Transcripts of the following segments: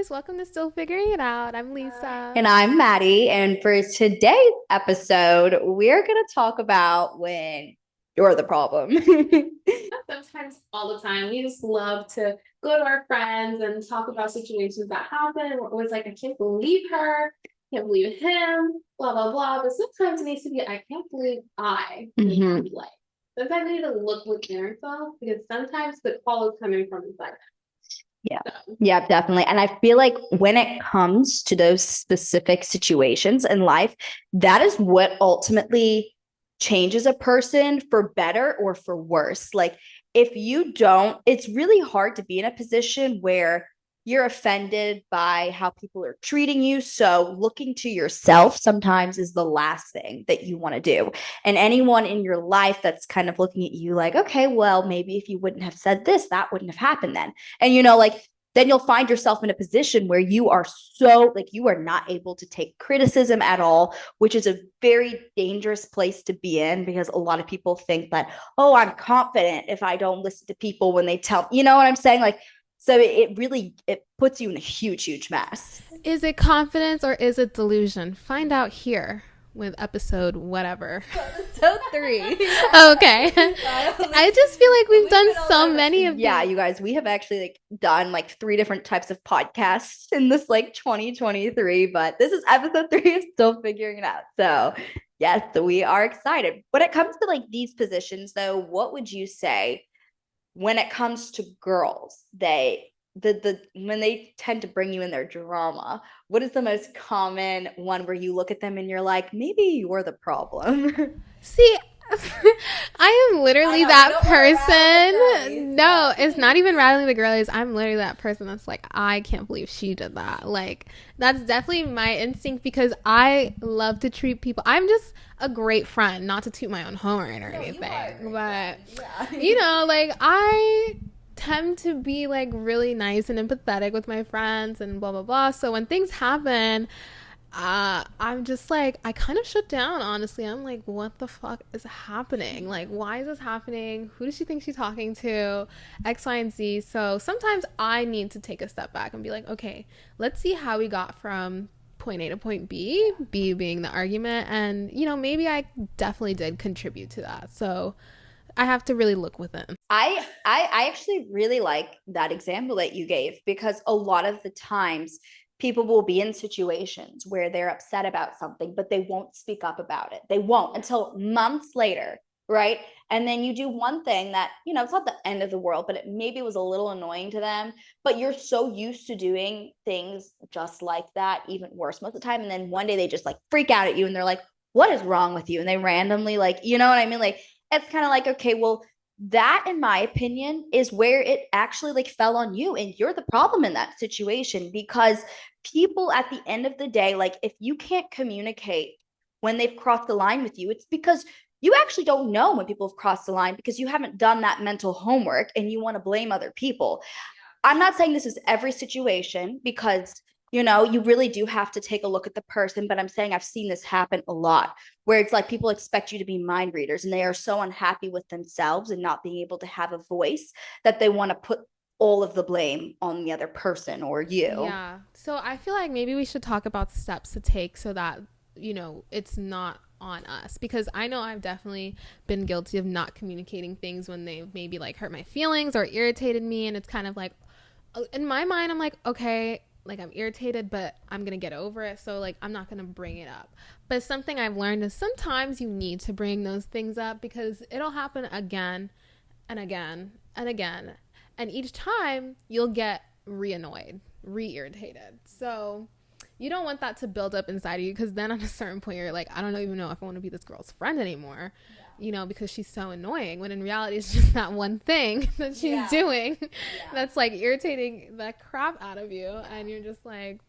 guys. Welcome to Still Figuring It Out. I'm Lisa. And I'm Maddie. And for today's episode, we're going to talk about when you're the problem. Sometimes, all the time, we just love to go to our friends and talk about situations that happen. We're always like, I can't believe her, can't believe him, blah, blah, blah. But sometimes it needs to be, I can't believe I made Mhm. play. Sometimes I need to look within ourselves because sometimes the call is coming from inside. Yeah. So, Yeah, definitely. And I feel like when it comes to those specific situations in life, that is what ultimately changes a person for better or for worse. Like, if you don't, it's really hard to be in a position where you're offended by how people are treating you. So, looking to yourself sometimes is the last thing that you want to do. And anyone in your life that's kind of looking at you like, okay, well, maybe if you wouldn't have said this, that wouldn't have happened then. And, like, then you'll find yourself in a position where you are so like you are not able to take criticism at all, which is a very dangerous place to be in because a lot of people think that, oh, I'm confident if I don't listen to people when they tell, you know what I'm saying? Like, so it really it puts you in a huge mess. is it confidence or is it delusion? Find out here with episode whatever. Episode 3. Okay. I just feel like we've done so many of Yeah, these. you guys, we have actually done like 3 different types of podcasts in this like 2023, but this is episode 3 of Still Figuring It Out. So, yes, we are excited. When it comes to like these positions though, what would you say when it comes to girls? The when they tend to bring you in their drama, what is the most common one where you look at them and you're like, maybe you're the problem? See, I am I literally know you that don't want to rattle the girlies, person. No, but it's not even rattling the girlies. I'm literally that person that's like, I can't believe she did that. Like, that's definitely my instinct because I love to treat people. I'm just a great friend, not to toot my own horn or no, you are a anything, great but friend. Yeah. like I tend to be like really nice and empathetic with my friends and blah blah blah. So when things happen, I'm just like, I kind of shut down, honestly. I'm like, what the fuck is happening? Like, why is this happening? Who does she think she's talking to? X, Y, and Z. So sometimes I need to take a step back and be like, okay, let's see how we got from point A to point B, B being the argument. And, maybe I definitely did contribute to that. So I have to really look within. I actually really like that example that you gave because a lot of the times people will be in situations where they're upset about something, but they won't speak up about it. They won't until months later, right? And then you do one thing that, it's not the end of the world, but it maybe was a little annoying to them, but you're so used to doing things just like that, even worse most of the time. And then one day they just like freak out at you and they're like, what is wrong with you? And they randomly like, you know what I mean? Like, it's kind of like, okay, well, that in my opinion is where it actually like fell on you and you're the problem in that situation because people at the end of the day, like if you can't communicate when they've crossed the line with you, it's because you actually don't know when people have crossed the line because you haven't done that mental homework and you want to blame other people. I'm not saying this is every situation because you really do have to take a look at the person, but I'm saying I've seen this happen a lot where it's like people expect you to be mind readers and they are so unhappy with themselves and not being able to have a voice that they want to put all of the blame on the other person or you. Yeah. So I feel like maybe we should talk about steps to take so that, it's not on us because I know I've definitely been guilty of not communicating things when they maybe like hurt my feelings or irritated me. And it's kind of like, in my mind, I'm like, okay, like I'm irritated, but I'm going to get over it. So like, I'm not going to bring it up. But something I've learned is sometimes you need to bring those things up because it'll happen again and again and again. And each time you'll get re annoyed, re irritated. So you don't want that to build up inside of you because then at a certain point you're like, I don't even know if I want to be this girl's friend anymore, because she's so annoying. When in reality, it's just that one thing that she's doing that's like irritating the crap out of you. And you're just like,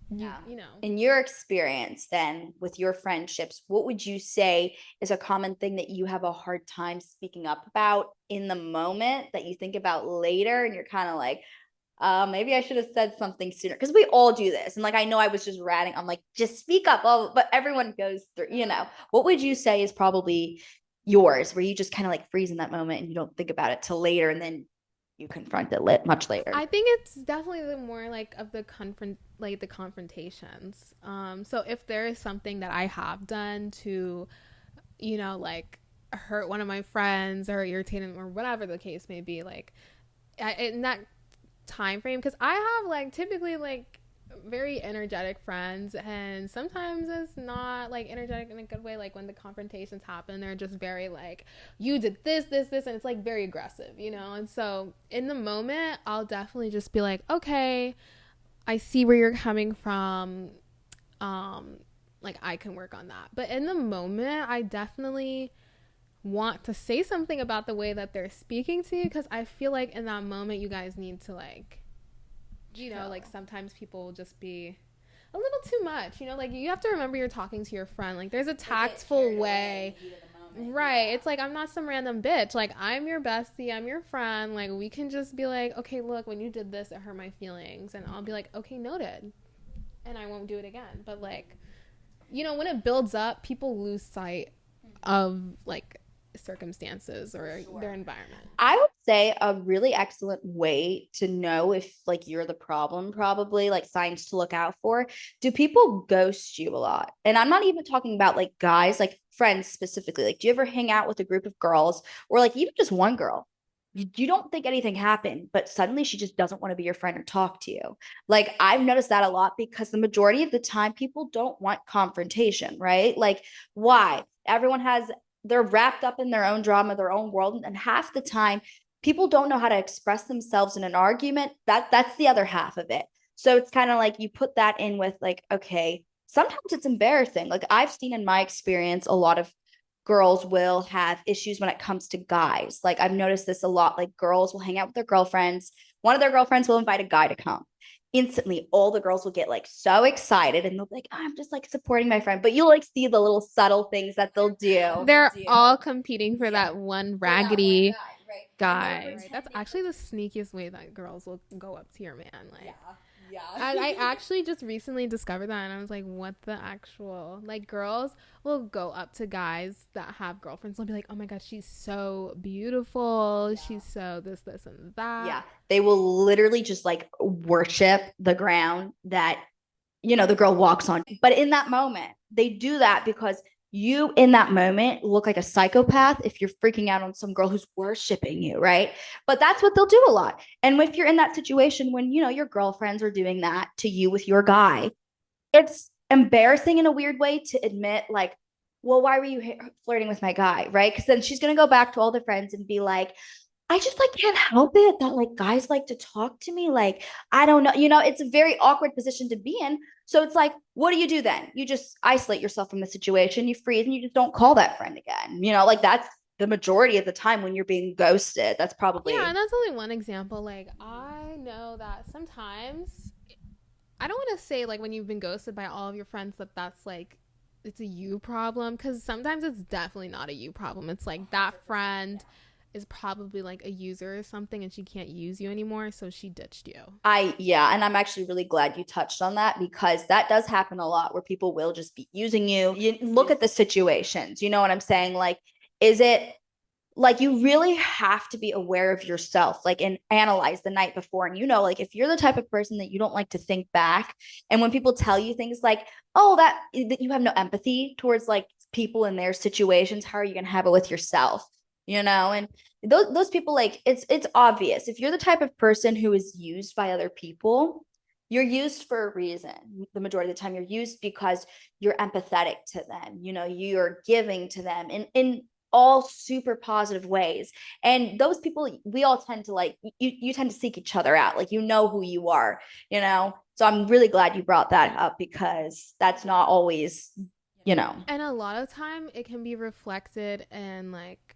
Yeah. you know. In your experience, then, with your friendships, what would you say is a common thing that you have a hard time speaking up about in the moment that you think about later and you're kind of like, maybe I should have said something sooner? Because we all do this. And like, I know I was just ratting, I'm like, just speak up. Oh, but everyone goes through, what would you say is probably yours where you just kind of like freeze in that moment and you don't think about it till later and then you confront it much later. I think it's definitely the more like of the the confrontations. So if there is something that I have done to, like hurt one of my friends or irritate him or whatever the case may be, like in that time frame, because I have like typically like very energetic friends, and sometimes it's not like energetic in a good way. Like when the confrontations happen, they're just very like, you did this, and it's like very aggressive, and so in the moment I'll definitely just be like, okay, I see where you're coming from. Like I can work on that, but in the moment I definitely want to say something about the way that they're speaking to you, because I feel like in that moment you guys need to like, like sometimes people will just be a little too much, like you have to remember you're talking to your friend. Like there's a tactful way, right? Yeah. It's like, I'm not some random bitch. Like I'm your bestie, I'm your friend. Like we can just be like, okay, look, when you did this, it hurt my feelings. And I'll be like, okay, noted. And I won't do it again. But like, when it builds up, people lose sight of like circumstances or their environment. I would say a really excellent way to know if like you're the problem, probably like signs to look out for. Do people ghost you a lot? And I'm not even talking about like guys, like friends specifically. Like, do you ever hang out with a group of girls or like even just one girl? You don't think anything happened, but suddenly she just doesn't want to be your friend or talk to you. Like I've noticed that a lot, because the majority of the time people don't want confrontation, right? Like why? They're wrapped up in their own drama, their own world, and half the time people don't know how to express themselves in an argument. That's the other half of it. So it's kind of like you put that in with like, okay, sometimes it's embarrassing. Like I've seen in my experience a lot of girls will have issues when it comes to guys. Like I've noticed this a lot. Like girls will hang out with their girlfriends. One of their girlfriends will invite a guy to come. Instantly, all the girls will get like so excited and they'll be like, oh, I'm just like supporting my friend. But you'll like see the little subtle things that they'll do. They're all competing for that one raggedy guy. Right. That's actually the sneakiest way that girls will go up to your man. Like, yeah. I actually just recently discovered that, and I was like, what the actual, like, girls will go up to guys that have girlfriends. They'll be like, oh my god, she's so beautiful, she's so this and that. Yeah, they will literally just like worship the ground that the girl walks on. But in that moment, they do that because you in that moment look like a psychopath if you're freaking out on some girl who's worshiping you, right? But that's what they'll do a lot. And if you're in that situation when your girlfriends are doing that to you with your guy, it's embarrassing in a weird way to admit, like, well, why were you flirting with my guy, right? Because then she's gonna go back to all the friends and be like, I just like can't help it that like guys like to talk to me. Like, I don't know, it's a very awkward position to be in. So it's like, what do you do then? You just isolate yourself from the situation, you freeze, and you just don't call that friend again. Like that's the majority of the time when you're being ghosted. That's probably. Yeah, and that's only one example. Like, I know that sometimes, I don't want to say like when you've been ghosted by all of your friends that's like, it's a you problem, because sometimes it's definitely not a you problem. It's like that friend is probably like a user or something, and she can't use you anymore, so she ditched you. And I'm actually really glad you touched on that, because that does happen a lot where people will just be using you. You look at the situations, you know what I'm saying? Like, is it like you really have to be aware of yourself, like, and analyze the night before. And like if you're the type of person that you don't like to think back, and when people tell you things like, oh, that you have no empathy towards like people in their situations, how are you going to have it with yourself? And those people, like, it's obvious. If you're the type of person who is used by other people, you're used for a reason. The majority of the time you're used because you're empathetic to them. You're giving to them in all super positive ways. And those people, we all tend to like, you tend to seek each other out. Like, who you are, So I'm really glad you brought that up, because that's not always, And a lot of time it can be reflected in like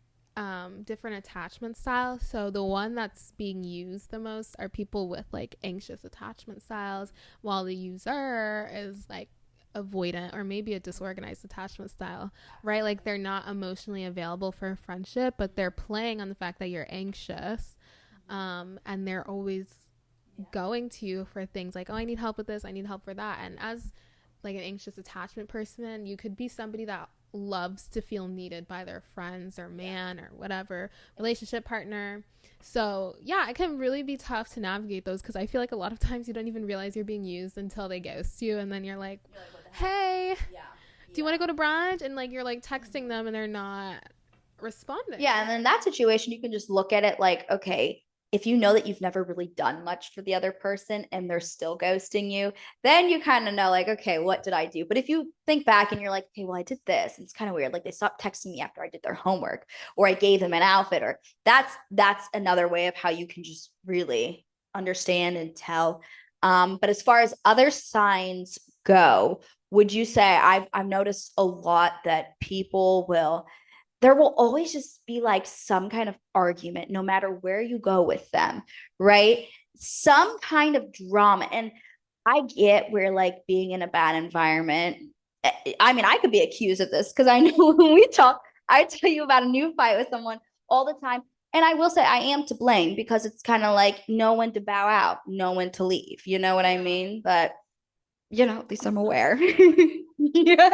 different attachment styles. So the one that's being used the most are people with like anxious attachment styles, while the user is like avoidant or maybe a disorganized attachment style, right? Like they're not emotionally available for a friendship, but they're playing on the fact that you're anxious, and they're always going to you for things like, oh, I need help with this, I need help for that. And as like an anxious attachment person, you could be somebody that loves to feel needed by their friends or man or whatever relationship partner. So yeah, it can really be tough to navigate those, because I feel like a lot of times you don't even realize you're being used until they ghost you, and then you're like, hey, do you want to go to brunch? And like you're like texting them and they're not responding. Yeah, and in that situation, you can just look at it like, okay, if you know that you've never really done much for the other person and they're still ghosting you, then you kind of know, like, okay, what did I do? But if you think back and you're like, okay, well, I did this, and it's kind of weird. Like they stopped texting me after I did their homework, or I gave them an outfit, or that's another way of how you can just really understand and tell. But as far as other signs go, would you say I've noticed a lot that people will there will always just be like some kind of argument no matter where you go with them, right? Some kind of drama. And I get where like being in a bad environment. I mean, I could be accused of this because I know when we talk, I tell you about a new fight with someone all the time. And I will say I am to blame because it's kind of like know when to bow out, know when to leave. You know what I mean? But at least I'm aware. Yeah.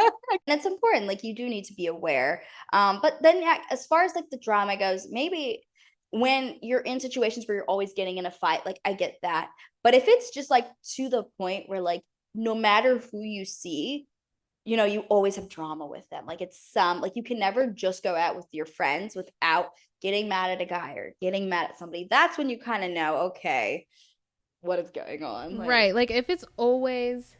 And it's important. Like you do need to be aware. But then yeah, as far as like the drama goes, maybe when you're in situations where you're always getting in a fight, like I get that. But if it's just like to the point where like no matter who you see, you always have drama with them. Like it's like you can never just go out with your friends without getting mad at a guy or getting mad at somebody. That's when you kind of know, okay, what is going on? Right. Like if it's always,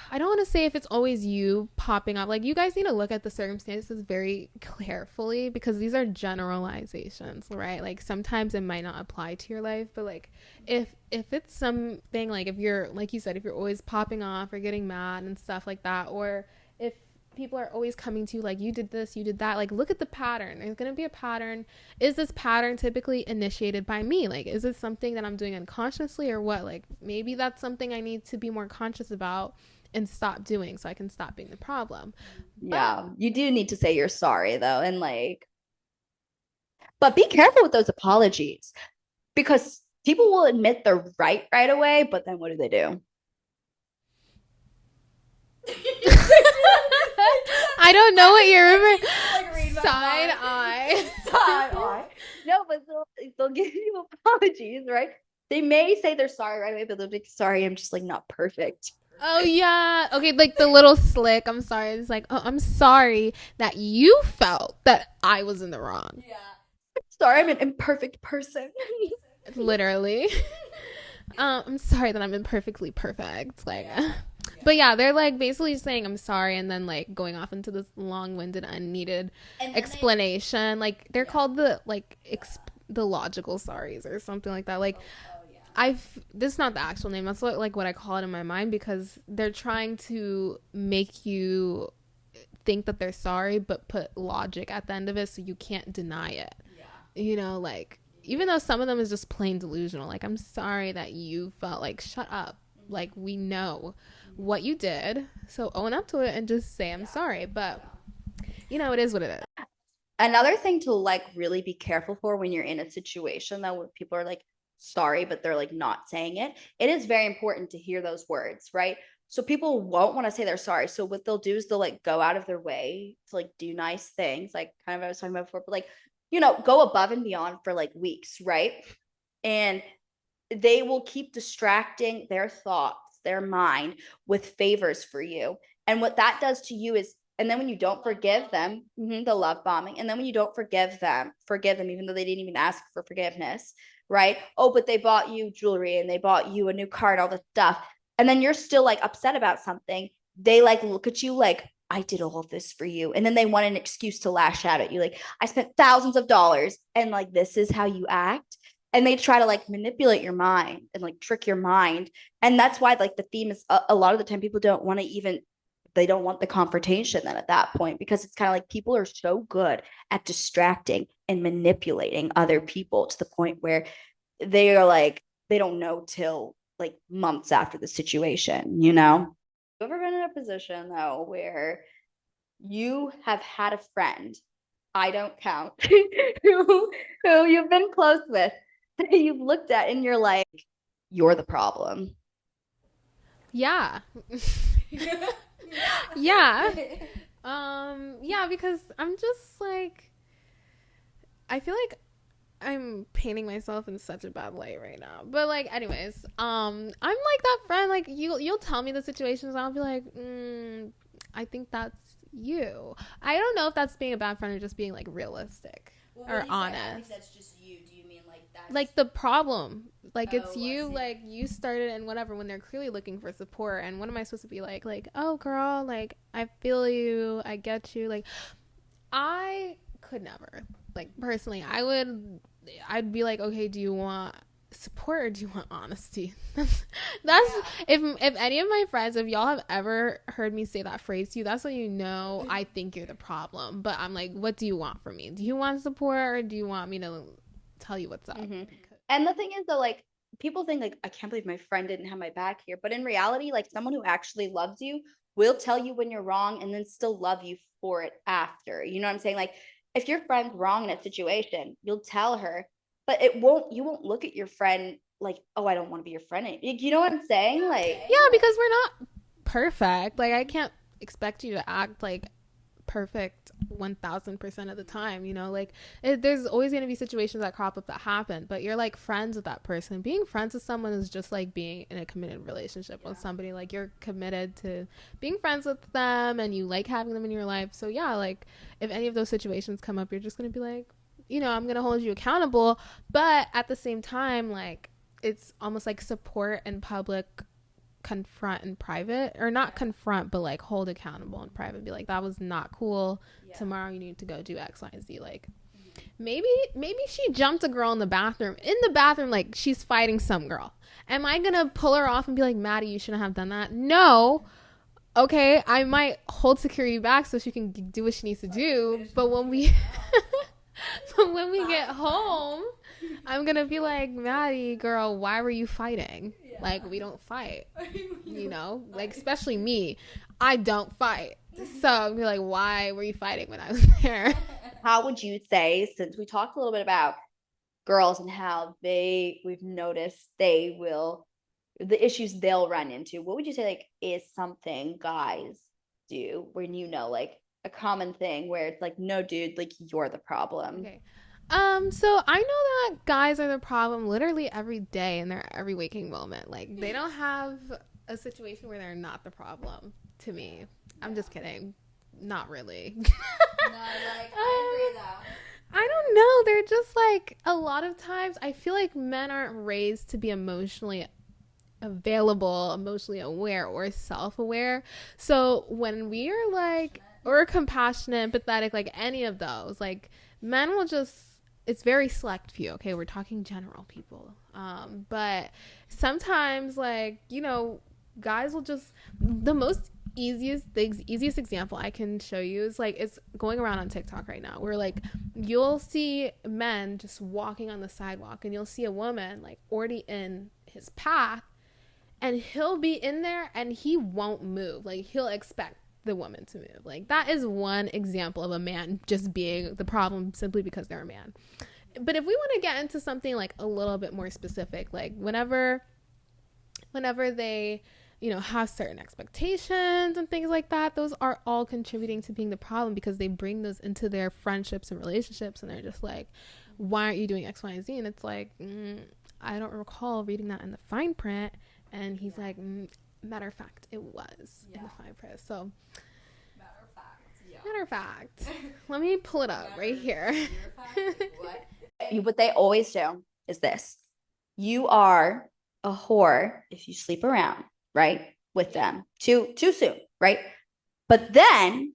I don't want to say if it's always you popping up. Like you guys need to look at the circumstances very carefully, because these are generalizations, right? Like sometimes it might not apply to your life, but like if it's something like if you're, like you said, if you're always popping off or getting mad and stuff like that, or if people are always coming to you like you did this, you did that, like look at the pattern. There's going to be a pattern. Is this pattern typically initiated by me? Like is it something that I'm doing unconsciously or what? Like maybe that's something I need to be more conscious about and stop doing so I can stop being the problem. Yeah, you do need to say you're sorry though, and like, but be careful with those apologies, because people will admit they're right away, but then what do? I don't know what you're remembering. Side eye. Side eye. No, but they'll give you apologies, right? They may say they're sorry right away, but they'll be like, sorry, I'm just like not perfect. Oh yeah. Okay, like the little slick, I'm sorry. It's like, oh, I'm sorry that you felt that I was in the wrong. Yeah. Sorry, I'm an imperfect person. Literally. I'm sorry that I'm imperfectly perfect. Like but yeah, they're like basically saying I'm sorry and then like going off into this long-winded, unneeded explanation. Like they're called the like the logical sorries or something like that. Like this is not the actual name. That's like what I call it in my mind, because they're trying to make you think that they're sorry, but put logic at the end of it so you can't deny it. Yeah. Like even though some of them is just plain delusional. Like I'm sorry that you felt like, shut up. Like we know what you did, so own up to it and just say I'm sorry. But it is what it is. Another thing to like really be careful for when you're in a situation that where people are like sorry, but they're like not saying it. It is very important to hear those words, right? So people won't want to say they're sorry. So what they'll do is they'll like go out of their way to like do nice things, like kind of I was talking about before, but like, go above and beyond for like weeks, right? And they will keep distracting their thoughts, their mind with favors for you. And what that does to you is, and then when you don't forgive them, the love bombing, and then when you don't forgive them, even though they didn't even ask for forgiveness, right? Oh, but they bought you jewelry and they bought you a new car and all this stuff. And then you're still like upset about something. They like look at you like, I did all of this for you. And then they want an excuse to lash out at you. Like, I spent thousands of dollars and like, this is how you act. And they try to like manipulate your mind and like trick your mind. And that's why like the theme is a lot of the time people don't want to they don't want the confrontation then at that point, because it's kind of like people are so good at distracting and manipulating other people to the point where they are like, they don't know till like months after the situation, You ever been in a position though where you have had a friend, I don't count, who you've been close with, that you've looked at and you're like, you're the problem? Yeah. Yeah. Yeah, because I'm just like, I feel like I'm painting myself in such a bad light right now. But like, anyways, I'm like that friend. Like you'll tell me the situations, and I'll be like, I think that's you. I don't know if that's being a bad friend or just being like realistic Well, or when you say I think honest. that's just you, do you mean like that's Like the problem, like it's Oh, I you. see. Like you started and whatever when they're clearly looking for support. And what am I supposed to be like, oh girl, like I feel you, I get you. Like I could never. Like personally, I'd be like, okay, do you want support or do you want honesty? that's Yeah. if any of my friends, if y'all have ever heard me say that phrase to you, that's when you know I think you're the problem. But I'm like, what do you want from me? Do you want support or do you want me to tell you what's up? Mhm. And the thing is though, like people think like I can't believe my friend didn't have my back here. But in reality, like someone who actually loves you will tell you when you're wrong and then still love you for it after. You know what I'm saying? Like if your friend's wrong in a situation, you'll tell her, but you won't look at your friend like, oh, I don't want to be your friend. You know what I'm saying? Like Yeah, because we're not perfect. Like I can't expect you to act like perfect 1000% of the time, you know, like there's always going to be situations that crop up that happen, but you're like friends with that person. Being friends with someone is just like being in a committed relationship with somebody. Like you're committed to being friends with them and you like having them in your life. So yeah, like if any of those situations come up, you're just going to be like, you know, I'm going to hold you accountable, but at the same time, like it's almost like support in public, confront in private, or not confront but like hold accountable in private. Be like, that was not cool. Tomorrow you need to go do XYZ. Like maybe she jumped a girl in the bathroom, like she's fighting some girl. Am I gonna pull her off and be like, Maddie, you shouldn't have done that? No. Okay, I might hold security back so she can do what she needs to do, but when we but when we get home, I'm gonna be like, Maddie, girl, why were you fighting? Like, we don't fight, you know? Like, especially me. I don't fight. So I'm like, why were you fighting when I was there? how would you say, since we talked a little bit about girls and how we've noticed they will the issues they'll run into, what would you say like is something guys do when you know like a common thing where it's like, no dude, like you're the problem? Okay. So I know that guys are the problem literally every day in their every waking moment. Like they don't have a situation where they're not the problem to me. I'm just kidding. Not really. No, like I agree though. I don't know. They're just like a lot of times I feel like men aren't raised to be emotionally available, emotionally aware, or self aware. So when we are like, or compassionate, empathetic, like any of those, like men will just, it's very select few. Okay, we're talking general people. But sometimes, like, you know, guys will just, the most easiest example I can show you is like, it's going around on TikTok right now where like you'll see men just walking on the sidewalk and you'll see a woman like already in his path, and he'll be in there and he won't move. Like he'll expect the woman to move. Like that is one example of a man just being the problem simply because they're a man. But if we want to get into something like a little bit more specific, like whenever they, you know, have certain expectations and things like that, those are all contributing to being the problem because they bring those into their friendships and relationships, and they're just like, why aren't you doing X, Y, and Z? And it's like, I don't recall reading that in the fine print. And he's like, matter of fact, it was in the fine print. So matter of fact, let me pull it up right here. What they always do is this: you are a whore if you sleep around, right, with them too soon, right? But then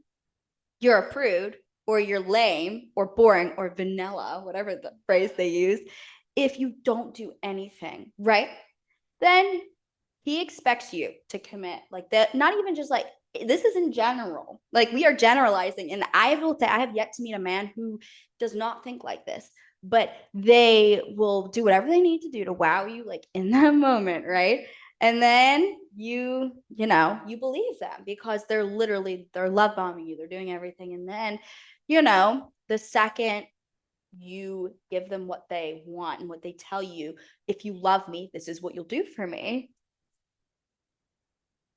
you're a prude or you're lame or boring or vanilla, whatever the phrase they use, if you don't do anything, right? Then he expects you to commit like that. Not even just like, this is in general. Like we are generalizing, and I will say I have yet to meet a man who does not think like this. But they will do whatever they need to do to wow you, like in that moment, right? And then you believe them because they're love bombing you. They're doing everything, and then, the second you give them what they want and what they tell you, if you love me, this is what you'll do for me.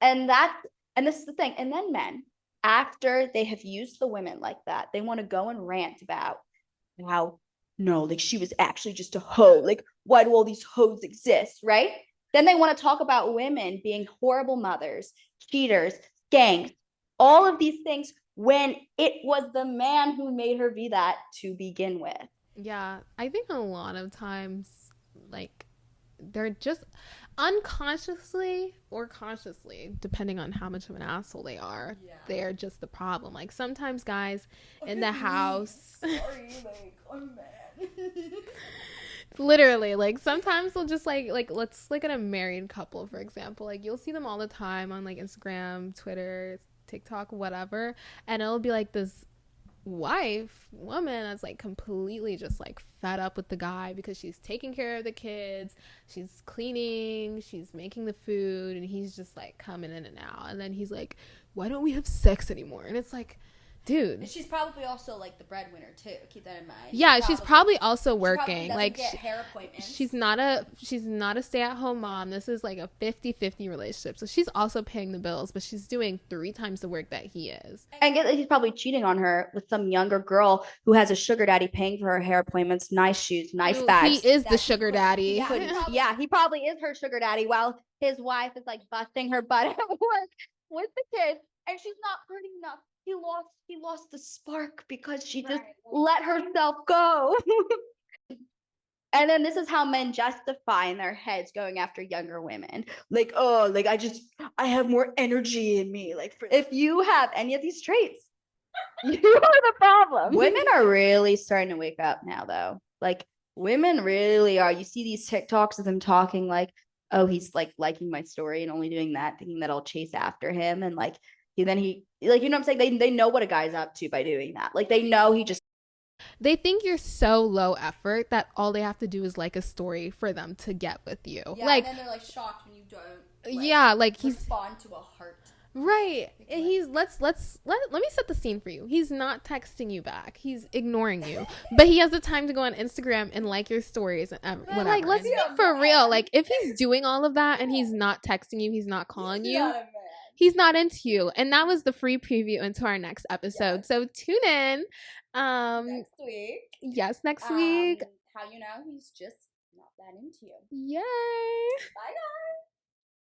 And this is the thing. And then men, after they have used the women like that, they want to go and rant about how no, like she was actually just a hoe. Like, why do all these hoes exist? Right? Then they want to talk about women being horrible mothers, cheaters, skanks, all of these things when it was the man who made her be that to begin with. Yeah, I think a lot of times, like, they're just unconsciously or consciously, depending on how much of an asshole they are, they're just the problem. Like, sometimes guys in the house, Sorry, like, I'm mad. literally, like, sometimes they'll just, like, let's look at a married couple, for example. Like, you'll see them all the time on, like, Instagram, Twitter, TikTok, whatever, and it'll be, like, this woman that's like completely just like fed up with the guy because she's taking care of the kids, she's cleaning, she's making the food, and he's just like coming in and out, and then he's like, why don't we have sex anymore? And it's like, dude, And she's probably also like the breadwinner too. Keep that in mind. yeah, she's probably also she probably working. doesn't Like, get hair appointments. she's not a stay-at-home mom. This is like a 50-50 relationship, so she's also paying the bills, but she's doing 3 times the work that he is. And get that he's probably cheating on her with some younger girl who has a sugar daddy paying for her hair appointments, nice shoes, nice bags. He is the sugar daddy. Yeah, he probably is her sugar daddy while his wife is like busting her butt at work with the kids, and she's not earning enough. He lost the spark because she just let herself go. And then this is how men justify in their heads going after younger women. Like, oh, like I have more energy in me. Like, if you have any of these traits, you are the problem. Women are really starting to wake up now, though. Like, women really are. You see these TikToks of them talking like, oh, he's like liking my story and only doing that, thinking that I'll chase after him. And like, he like, you know what I'm saying? They know what a guy's up to by doing that. Like, they know he just. They think you're so low effort that all they have to do is like a story for them to get with you. Yeah, like, and then they're like shocked when you don't. yeah, like he's respond to a heart. right. And he's let me set the scene for you. He's not texting you back. He's ignoring you. But he has the time to go on Instagram and like your stories and whatever. Like, let's be for real. Like, if he's doing all of that and he's not texting you, he's not calling you, he's not into you. And that was the free preview into our next episode. Yes. So tune in. Next week. Yes, next week. How you know he's just not that into you. Yay. Bye guys.